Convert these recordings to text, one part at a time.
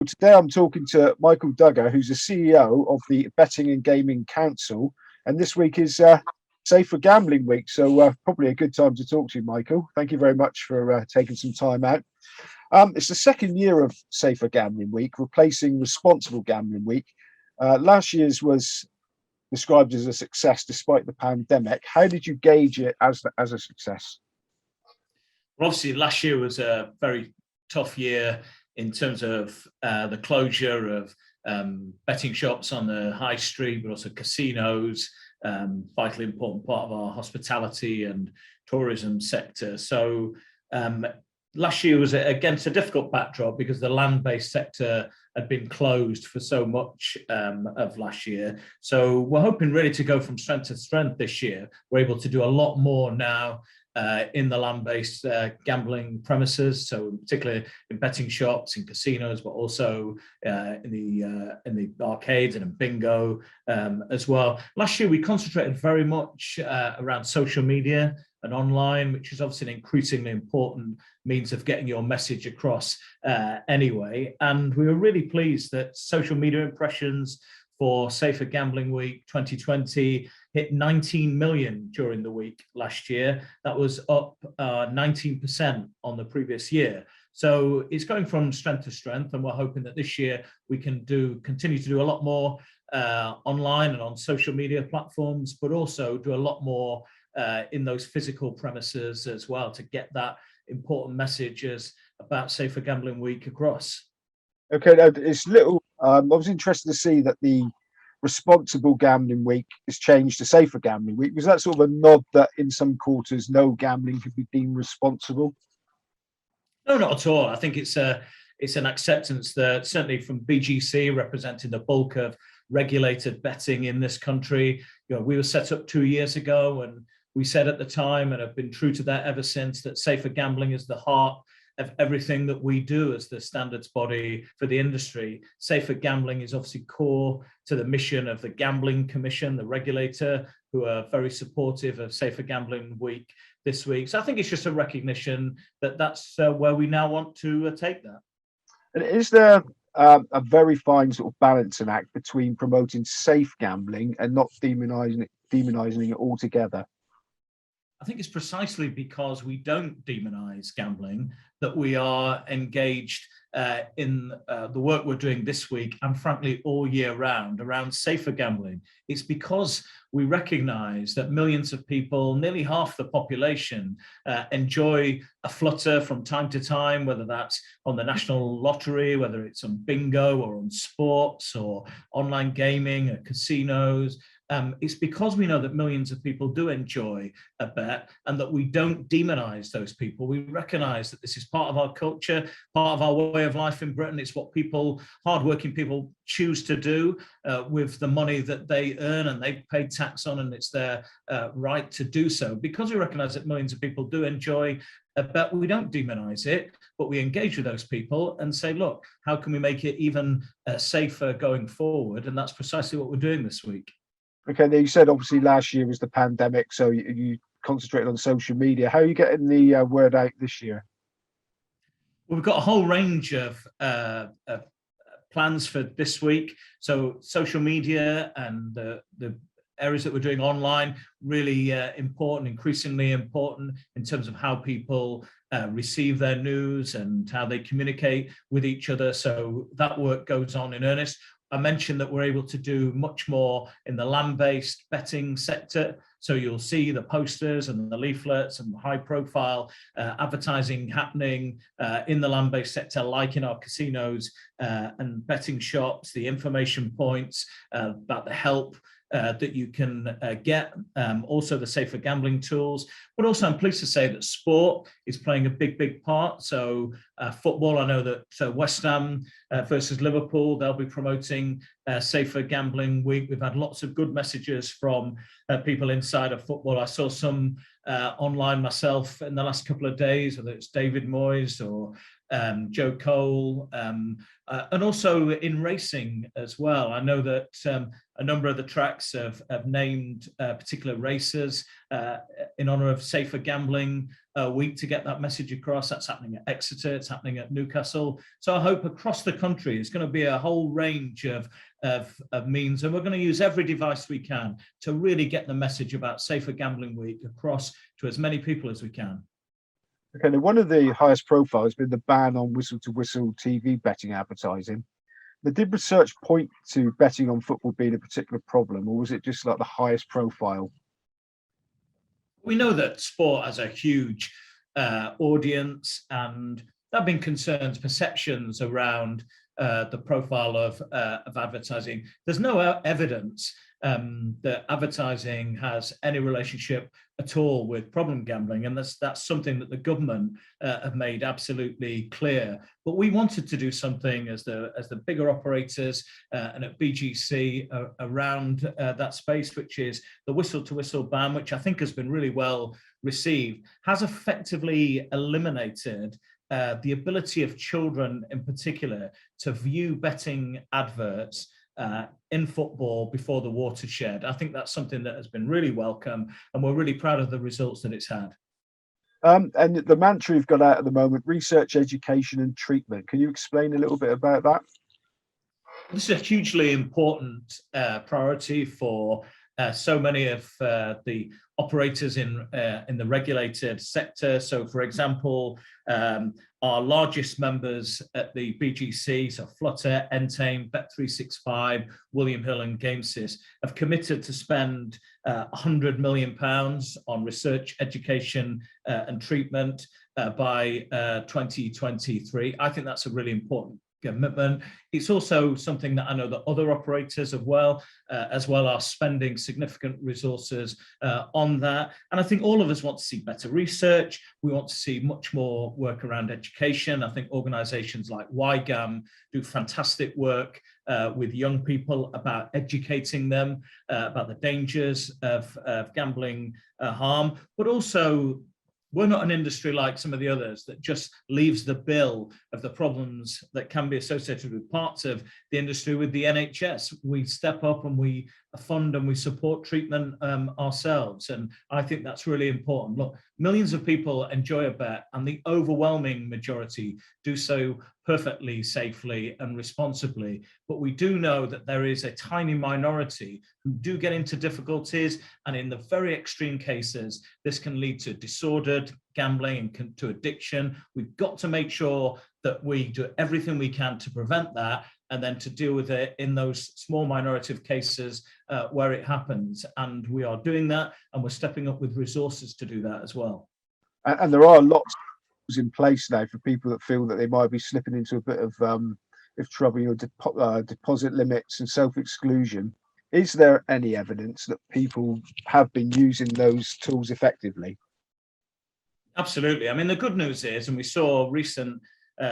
Today I'm talking to Michael Dugher, who's the CEO of the Betting and Gaming Council, and this week is Safer Gambling Week, so probably a good time to talk to you, Michael. Thank you very much for taking some time out. It's the second year of Safer Gambling Week, replacing Responsible Gambling Week. Last year's was described as a success despite the pandemic. How did you gauge it as a success? Well, obviously, last year was a very tough year in terms of the closure of betting shops on the high street, but also casinos, vitally important part of our hospitality and tourism sector. So last year was against a difficult backdrop because the land-based sector had been closed for so much of last year. So we're hoping really to go from strength to strength this year. We're able to do a lot more now in the land-based gambling premises, so particularly in betting shops, in casinos, but also in the arcades and in bingo as well. Last year, we concentrated very much around social media and online, which is obviously an increasingly important means of getting your message across anyway. And we were really pleased that social media impressions for Safer Gambling Week 2020 hit 19 million during the week last year. That was up 19% on the previous year. So it's going from strength to strength, and we're hoping that this year we can continue to do a lot more online and on social media platforms, but also do a lot more in those physical premises as well to get that important messages about Safer Gambling Week across. Okay, it's little. I was interested to see that the Responsible Gambling Week has changed to Safer Gambling Week. Was that sort of a nod that in some quarters no gambling could be deemed responsible? No, not at all. I think it's an acceptance that certainly from BGC, representing the bulk of regulated betting in this country, we were set up 2 years ago, and we said at the time, and have been true to that ever since, that safer gambling is the heart of everything that we do as the standards body for the industry. Safer gambling is obviously core to the mission of the Gambling Commission, the regulator, who are very supportive of Safer Gambling Week this week. So I think it's just a recognition that that's where we now want to take that. And is there a very fine sort of balancing act between promoting safe gambling and not demonizing it altogether? I think it's precisely because we don't demonize gambling that we are engaged in the work we're doing this week and frankly all year round around safer gambling. It's because we recognize that millions of people, nearly half the population, enjoy a flutter from time to time, whether that's on the national lottery, whether it's on bingo or on sports or online gaming or casinos. It's because we know that millions of people do enjoy a bet and that we don't demonize those people. We recognize that this is part of our culture, part of our way of life in Britain. It's what people, hardworking people, choose to do with the money that they earn and they pay tax on, and it's their right to do so. Because we recognize that millions of people do enjoy a bet, we don't demonize it, but we engage with those people and say, look, how can we make it even safer going forward? And that's precisely what we're doing this week. Okay, now you said obviously last year was the pandemic, so you concentrated on social media. How are you getting the word out this year? Well, we've got a whole range of plans for this week. So social media and the areas that we're doing online, really important, increasingly important in terms of how people receive their news and how they communicate with each other. So that work goes on in earnest. I mentioned that we're able to do much more in the land-based betting sector. So you'll see the posters and the leaflets and high-profile advertising happening in the land-based sector, like in our casinos and betting shops, the information points about the help that you can get, also the safer gambling tools. But also I'm pleased to say that sport is playing a big part. So football, I know that West Ham versus Liverpool, they'll be promoting Safer Gambling Week. We've had lots of good messages from people inside of football. I saw some online myself in the last couple of days, whether it's David Moyes or Joe Cole, and also in racing as well. I know that a number of the tracks have named particular racers in honor of Safer Gambling Week to get that message across. That's happening at Exeter, it's happening at Newcastle. So I hope across the country it's going to be a whole range of means, and we're going to use every device we can to really get the message about Safer Gambling Week across to as many people as we can. Okay, now one of the highest profile has been the ban on whistle-to-whistle TV betting advertising. But did research point to betting on football being a particular problem, or was it just like the highest profile? We know that sport has a huge audience, and there have been concerns, perceptions around the profile of advertising. There's no evidence that advertising has any relationship at all with problem gambling, and that's something that the government have made absolutely clear. But we wanted to do something as the bigger operators and at BGC around that space, which is the whistle-to-whistle ban, which I think has been really well received, has effectively eliminated the ability of children in particular to view betting adverts in football before the watershed. I think that's something that has been really welcome, and we're really proud of the results that it's had. And the mantra you've got out at the moment, research, education and treatment. Can you explain a little bit about that? This is a hugely important priority for so many of the operators in the regulated sector. So, for example, our largest members at the BGC, so Flutter, Entain, Bet365, William Hill and Gamesys, have committed to spend £100 million on research, education and treatment by 2023. I think that's a really important commitment. It's also something that I know that other operators as well are spending significant resources on that. And I think all of us want to see better research. We want to see much more work around education. I think organizations like YGAM do fantastic work with young people about educating them about the dangers of gambling harm, but also we're not an industry like some of the others that just leaves the bill of the problems that can be associated with parts of the industry with the NHS. We step up and we fund and we support treatment ourselves. And I think that's really important. Look, millions of people enjoy a bet, and the overwhelming majority do so perfectly safely and responsibly. But we do know that there is a tiny minority who do get into difficulties. And in the very extreme cases, this can lead to disordered gambling and to addiction. We've got to make sure that we do everything we can to prevent that, and then to deal with it in those small minority of cases where it happens. And we are doing that, and we're stepping up with resources to do that as well. And there are lots in place now for people that feel that they might be slipping into a bit of trouble, deposit limits and self-exclusion. Is there any evidence that people have been using those tools effectively? Absolutely. I mean, the good news is, and we saw recent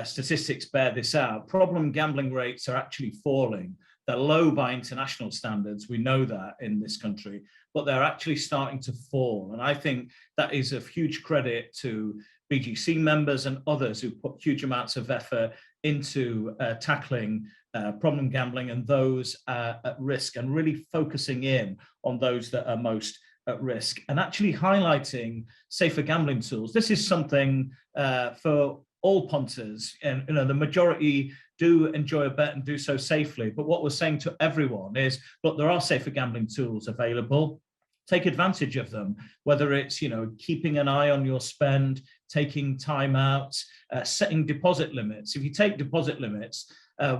statistics bear this out, problem gambling rates are actually falling. They're low by international standards. We know that in this country, but they're actually starting to fall. And I think that is of huge credit to BGC members and others who put huge amounts of effort into tackling problem gambling and those at risk, and really focusing in on those that are most at risk, and actually highlighting safer gambling tools. This is something for all punters, and the majority do enjoy a bet and do so safely. But what we're saying to everyone is, look, there are safer gambling tools available. Take advantage of them, whether it's keeping an eye on your spend, taking timeouts, setting deposit limits. If you take deposit limits,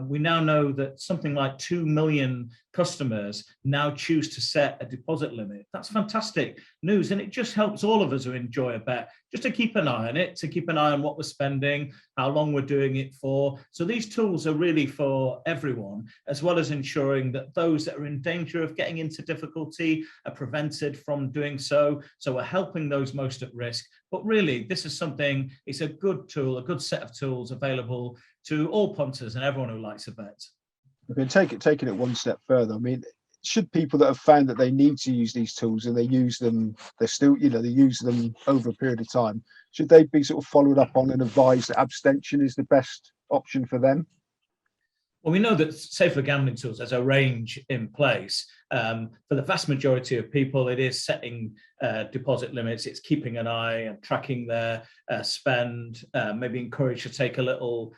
we now know that something like 2 million customers now choose to set a deposit limit. That's fantastic news. And it just helps all of us who enjoy a bet just to keep an eye on it, to keep an eye on what we're spending, how long we're doing it for. So these tools are really for everyone, as well as ensuring that those that are in danger of getting into difficulty are prevented from doing so. So we're helping those most at risk. But really, this is something, it's a good tool, a good set of tools available to all punters and everyone who likes a bet. Okay, taking it one step further, I mean, should people that have found that they need to use these tools and they use them, they use them over a period of time, should they be sort of followed up on and advised that abstention is the best option for them? Well, we know that safer gambling tools, there's a range in place. For the vast majority of people, it is setting deposit limits. It's keeping an eye and tracking their spend, maybe encourage to take a little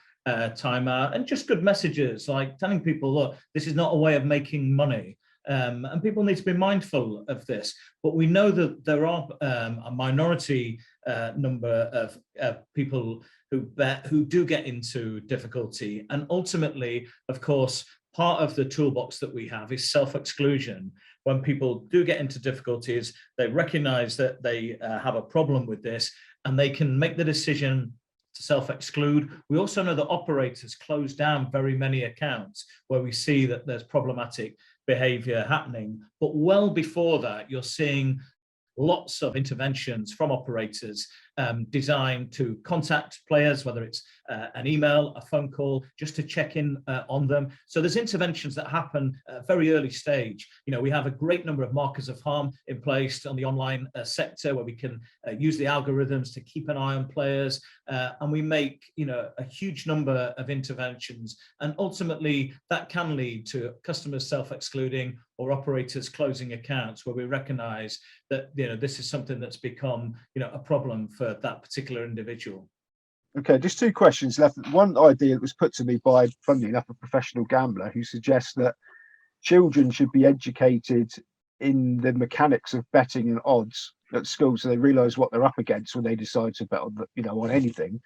time out, and just good messages like telling people, look, this is not a way of making money. And people need to be mindful of this. But we know that there are a minority number of people who do get into difficulty. And ultimately, of course, part of the toolbox that we have is self-exclusion. When people do get into difficulties, they recognize that they have a problem with this, and they can make the decision to self-exclude. We also know that operators close down very many accounts where we see that there's problematic behavior happening. But well before that, you're seeing lots of interventions from operators designed to contact players, whether it's an email, a phone call, just to check in on them. So there's interventions that happen at a very early stage. You know, we have a great number of markers of harm in place on the online sector, where we can use the algorithms to keep an eye on players, and we make, you know, a huge number of interventions, and ultimately that can lead to customers self-excluding or operators closing accounts, where we recognize that, you know, this is something that's become, you know, a problem for that particular individual. Okay, just two questions left. One idea that was put to me by, funnily enough, a professional gambler who suggests that children should be educated in the mechanics of betting and odds at school, so they realise what they're up against when they decide to bet on, you know, on anything.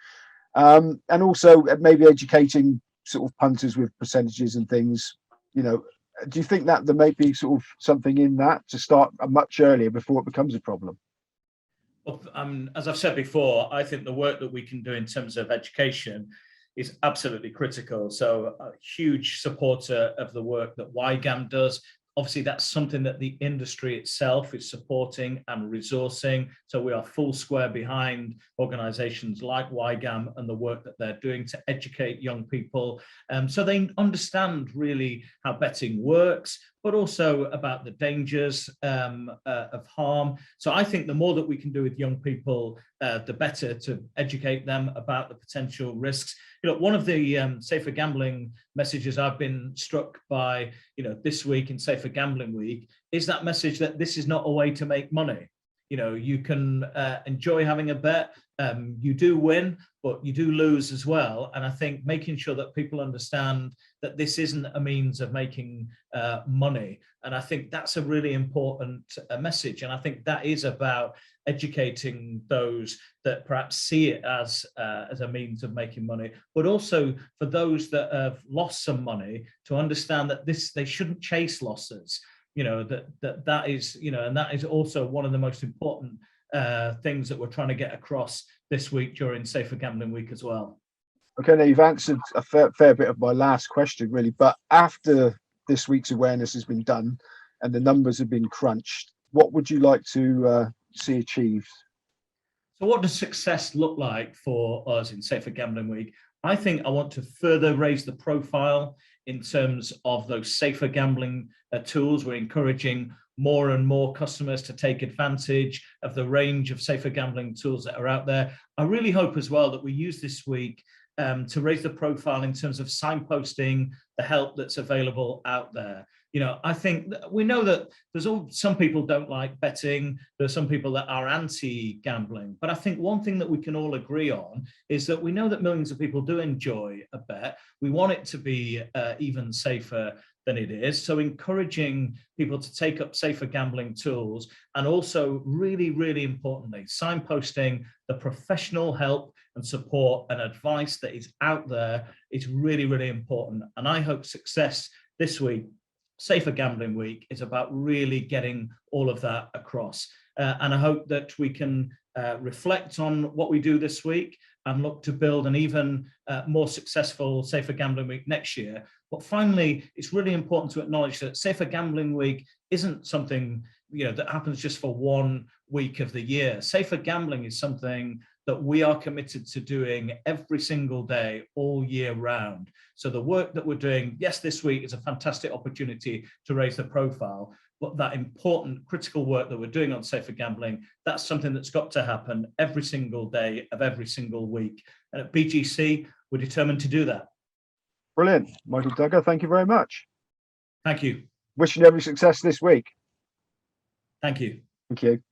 And also maybe educating sort of punters with percentages and things. You know, do you think that there may be sort of something in that to start much earlier before it becomes a problem? Well, as I've said before, I think the work that we can do in terms of education is absolutely critical. So a huge supporter of the work that YGAM does. Obviously, that's something that the industry itself is supporting and resourcing. So we are full square behind organizations like YGAM and the work that they're doing to educate young people, so they understand really how betting works, but also about the dangers of harm. So I think the more that we can do with young people, the better, to educate them about the potential risks. You know, one of the safer gambling messages I've been struck by, you know, this week in Safer Gambling Week, is that message that this is not a way to make money. You know, you can enjoy having a bet. You do win, but you do lose as well. And I think making sure that people understand that this isn't a means of making money. And I think that's a really important message. And I think that is about educating those that perhaps see it as a means of making money, but also for those that have lost some money to understand that they shouldn't chase losses. You know, that is, you know, and that is also one of the most important things that we're trying to get across this week during Safer Gambling Week as well. Okay, now you've answered a fair bit of my last question, really. But after this week's awareness has been done and the numbers have been crunched, what would you like to see achieved? So what does success look like for us in Safer Gambling Week? I think I want to further raise the profile in terms of those safer gambling tools. We're encouraging more and more customers to take advantage of the range of safer gambling tools that are out there. I really hope as well that we use this week to raise the profile in terms of signposting the help that's available out there. You know, I think we know that some people don't like betting. There's some people that are anti-gambling. But I think one thing that we can all agree on is that we know that millions of people do enjoy a bet. We want it to be even safer than it is. So encouraging people to take up safer gambling tools, and also really, really importantly, signposting the professional help and support and advice that is out there is really, really important. And I hope success this week, Safer Gambling Week, is about really getting all of that across. And I hope that we can reflect on what we do this week and look to build an even more successful Safer Gambling Week next year. But finally, it's really important to acknowledge that Safer Gambling Week isn't something, you know, that happens just for 1 week of the year. Safer gambling is something that we are committed to doing every single day, all year round. So the work that we're doing, yes, this week is a fantastic opportunity to raise the profile, but that important critical work that we're doing on safer gambling, that's something that's got to happen every single day of every single week. And at BGC, we're determined to do that. Brilliant. Michael Dugher, thank you very much. Thank you. Wishing you every success this week. Thank you. Thank you.